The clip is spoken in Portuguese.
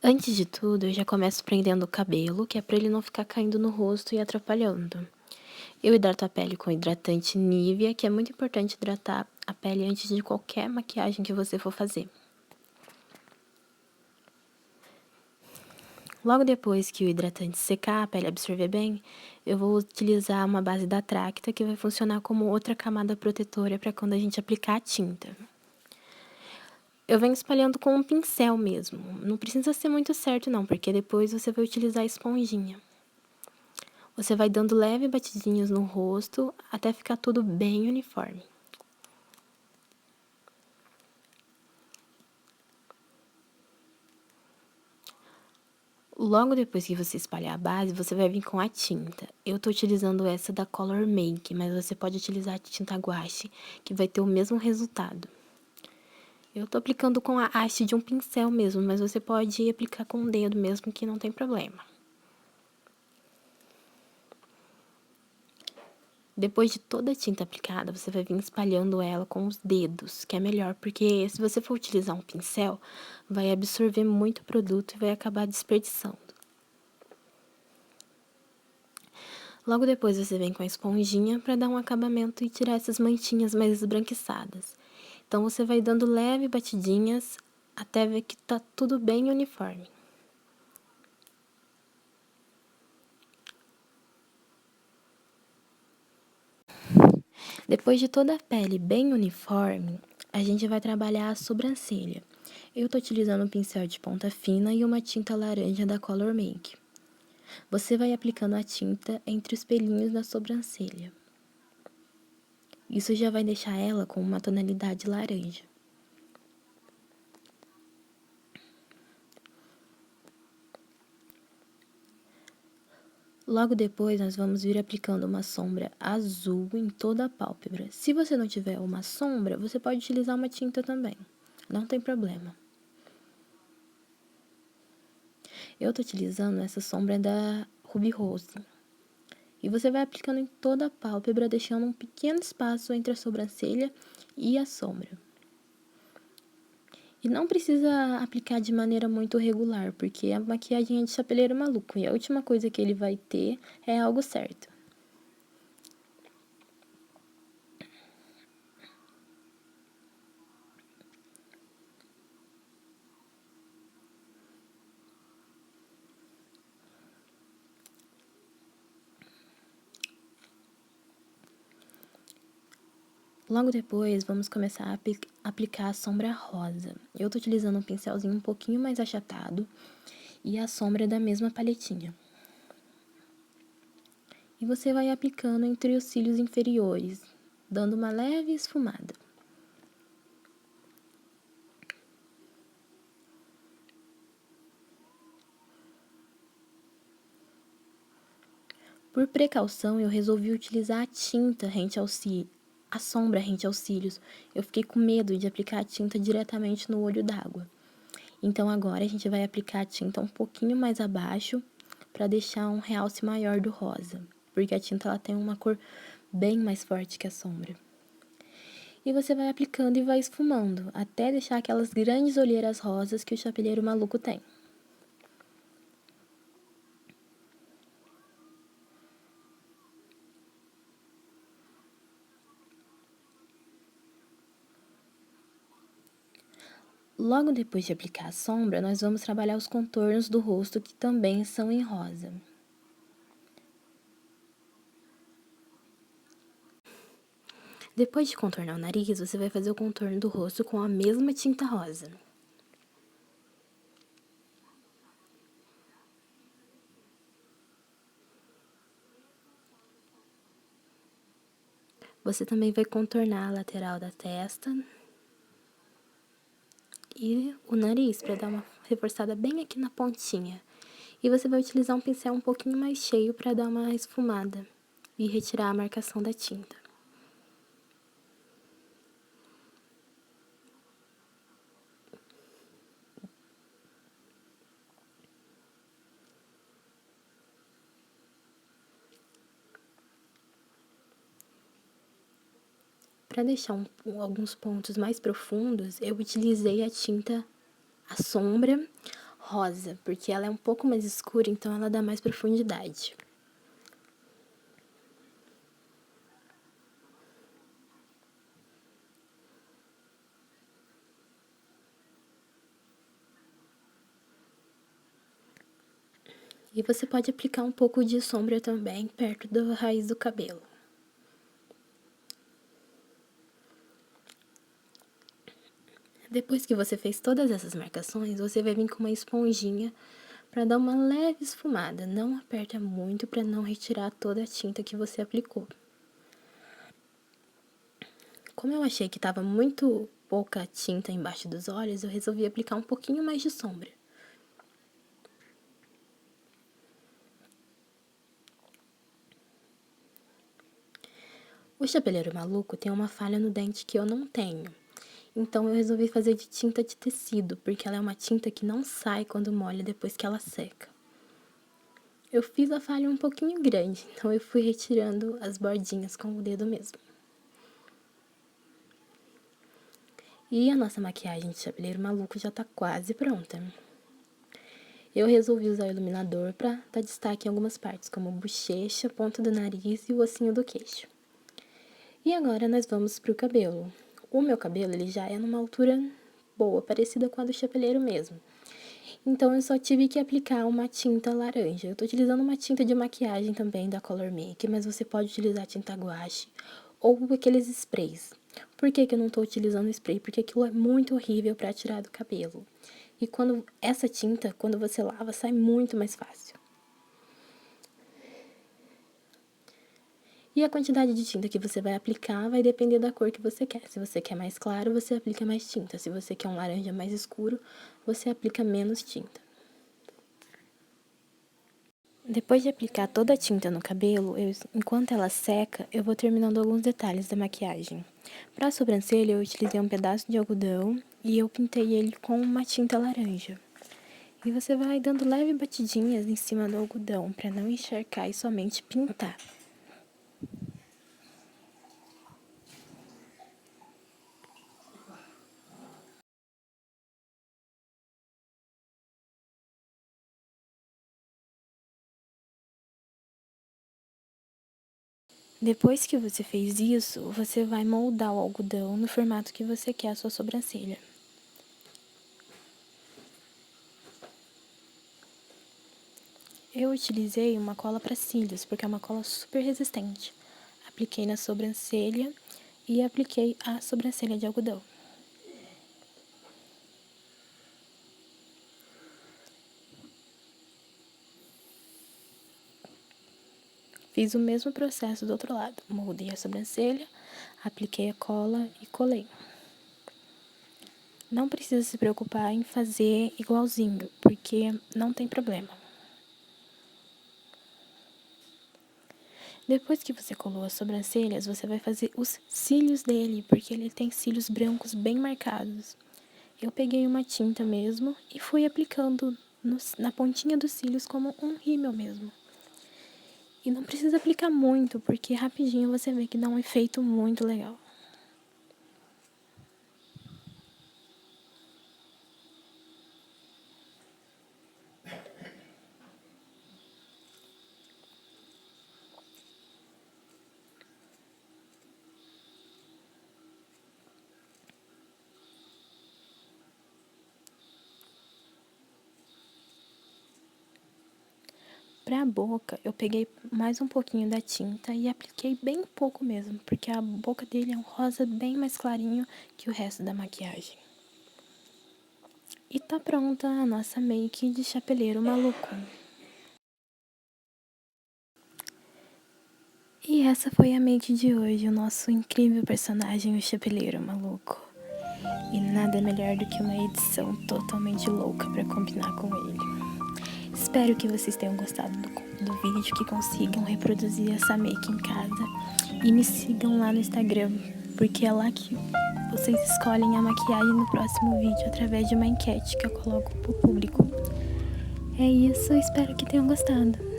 Antes de tudo, eu já começo prendendo o cabelo, que é pra ele não ficar caindo no rosto e atrapalhando. Eu hidrato a pele com hidratante Nivea, que é muito importante hidratar a pele antes de qualquer maquiagem que você for fazer. Logo depois que o hidratante secar, a pele absorver bem, eu vou utilizar uma base da Tracta, que vai funcionar como outra camada protetora para quando a gente aplicar a tinta. Eu venho espalhando com um pincel mesmo. Não precisa ser muito certo não, porque depois você vai utilizar a esponjinha. Você vai dando leve batidinhas no rosto até ficar tudo bem uniforme. Logo depois que você espalhar a base, você vai vir com a tinta. Eu tô utilizando essa da Color Make, mas você pode utilizar a tinta guache, que vai ter o mesmo resultado. Eu tô aplicando com a haste de um pincel mesmo, mas você pode aplicar com o dedo mesmo, que não tem problema. Depois de toda a tinta aplicada, você vai vir espalhando ela com os dedos, que é melhor, porque se você for utilizar um pincel, vai absorver muito produto e vai acabar desperdiçando. Logo depois você vem com a esponjinha para dar um acabamento e tirar essas manchinhas mais esbranquiçadas. Então você vai dando leve batidinhas até ver que tá tudo bem uniforme. Depois de toda a pele bem uniforme, a gente vai trabalhar a sobrancelha. Eu tô utilizando um pincel de ponta fina e uma tinta laranja da Color Make. Você vai aplicando a tinta entre os pelinhos da sobrancelha. Isso já vai deixar ela com uma tonalidade laranja. Logo depois, nós vamos vir aplicando uma sombra azul em toda a pálpebra. Se você não tiver uma sombra, você pode utilizar uma tinta também. Não tem problema. Eu tô utilizando essa sombra da Ruby Rose. E você vai aplicando em toda a pálpebra, deixando um pequeno espaço entre a sobrancelha e a sombra. E não precisa aplicar de maneira muito regular, porque a maquiagem é de chapeleiro maluco. E a última coisa que ele vai ter é algo certo. Logo depois, vamos começar a aplicar a sombra rosa. Eu tô utilizando um pincelzinho um pouquinho mais achatado e a sombra da mesma paletinha. E você vai aplicando entre os cílios inferiores, dando uma leve esfumada. Por precaução, eu resolvi utilizar a tinta rente ao a sombra rente aos cílios. Eu fiquei com medo de aplicar a tinta diretamente no olho d'água. Então agora a gente vai aplicar a tinta um pouquinho mais abaixo para deixar um realce maior do rosa, porque a tinta ela tem uma cor bem mais forte que a sombra. E você vai aplicando e vai esfumando, até deixar aquelas grandes olheiras rosas que o chapeleiro maluco tem. Logo depois de aplicar a sombra, nós vamos trabalhar os contornos do rosto, que também são em rosa. Depois de contornar o nariz, você vai fazer o contorno do rosto com a mesma tinta rosa. Você também vai contornar a lateral da testa e o nariz, para dar uma reforçada bem aqui na pontinha. E você vai utilizar um pincel um pouquinho mais cheio para dar uma esfumada e retirar a marcação da tinta. Para deixar alguns pontos mais profundos, eu utilizei a tinta, a sombra rosa, porque ela é um pouco mais escura, então ela dá mais profundidade. E você pode aplicar um pouco de sombra também perto da raiz do cabelo. Depois que você fez todas essas marcações, você vai vir com uma esponjinha para dar uma leve esfumada. Não aperta muito para não retirar toda a tinta que você aplicou. Como eu achei que estava muito pouca tinta embaixo dos olhos, eu resolvi aplicar um pouquinho mais de sombra. O Chapeleiro Maluco tem uma falha no dente que eu não tenho. Então eu resolvi fazer de tinta de tecido, porque ela é uma tinta que não sai quando molha depois que ela seca. Eu fiz a falha um pouquinho grande, então eu fui retirando as bordinhas com o dedo mesmo. E a nossa maquiagem de Chapeleiro Maluco já tá quase pronta. Eu resolvi usar o iluminador para dar destaque em algumas partes, como bochecha, ponta do nariz e o ossinho do queixo. E agora nós vamos pro cabelo. O meu cabelo, ele já é numa altura boa, parecida com a do chapeleiro mesmo. Então eu só tive que aplicar uma tinta laranja. Eu tô utilizando uma tinta de maquiagem também da Color Make, mas você pode utilizar tinta guache ou aqueles sprays. Por que eu não tô utilizando spray? Porque aquilo é muito horrível para tirar do cabelo. E essa tinta, quando você lava, sai muito mais fácil. E a quantidade de tinta que você vai aplicar vai depender da cor que você quer. Se você quer mais claro, você aplica mais tinta. Se você quer um laranja mais escuro, você aplica menos tinta. Depois de aplicar toda a tinta no cabelo, enquanto ela seca, eu vou terminando alguns detalhes da maquiagem. Para a sobrancelha, eu utilizei um pedaço de algodão e eu pintei ele com uma tinta laranja. E você vai dando leves batidinhas em cima do algodão, para não encharcar e somente pintar. Depois que você fez isso, você vai moldar o algodão no formato que você quer a sua sobrancelha. Eu utilizei uma cola para cílios, porque é uma cola super resistente. Apliquei na sobrancelha e apliquei a sobrancelha de algodão. Fiz o mesmo processo do outro lado. Moldei a sobrancelha, apliquei a cola e colei. Não precisa se preocupar em fazer igualzinho, porque não tem problema. Depois que você colou as sobrancelhas, você vai fazer os cílios dele, porque ele tem cílios brancos bem marcados. Eu peguei uma tinta mesmo e fui aplicando na pontinha dos cílios como um rímel mesmo. E não precisa aplicar muito, porque rapidinho você vê que dá um efeito muito legal. Pra boca, eu peguei mais um pouquinho da tinta e apliquei bem pouco mesmo, porque a boca dele é um rosa bem mais clarinho que o resto da maquiagem. E tá pronta a nossa make de Chapeleiro Maluco. E essa foi a make de hoje, o nosso incrível personagem, o Chapeleiro Maluco. E nada melhor do que uma edição totalmente louca pra combinar com ele. Espero que vocês tenham gostado do vídeo, que consigam reproduzir essa make em casa. E me sigam lá no Instagram, porque é lá que vocês escolhem a maquiagem no próximo vídeo, através de uma enquete que eu coloco pro público. É isso, espero que tenham gostado.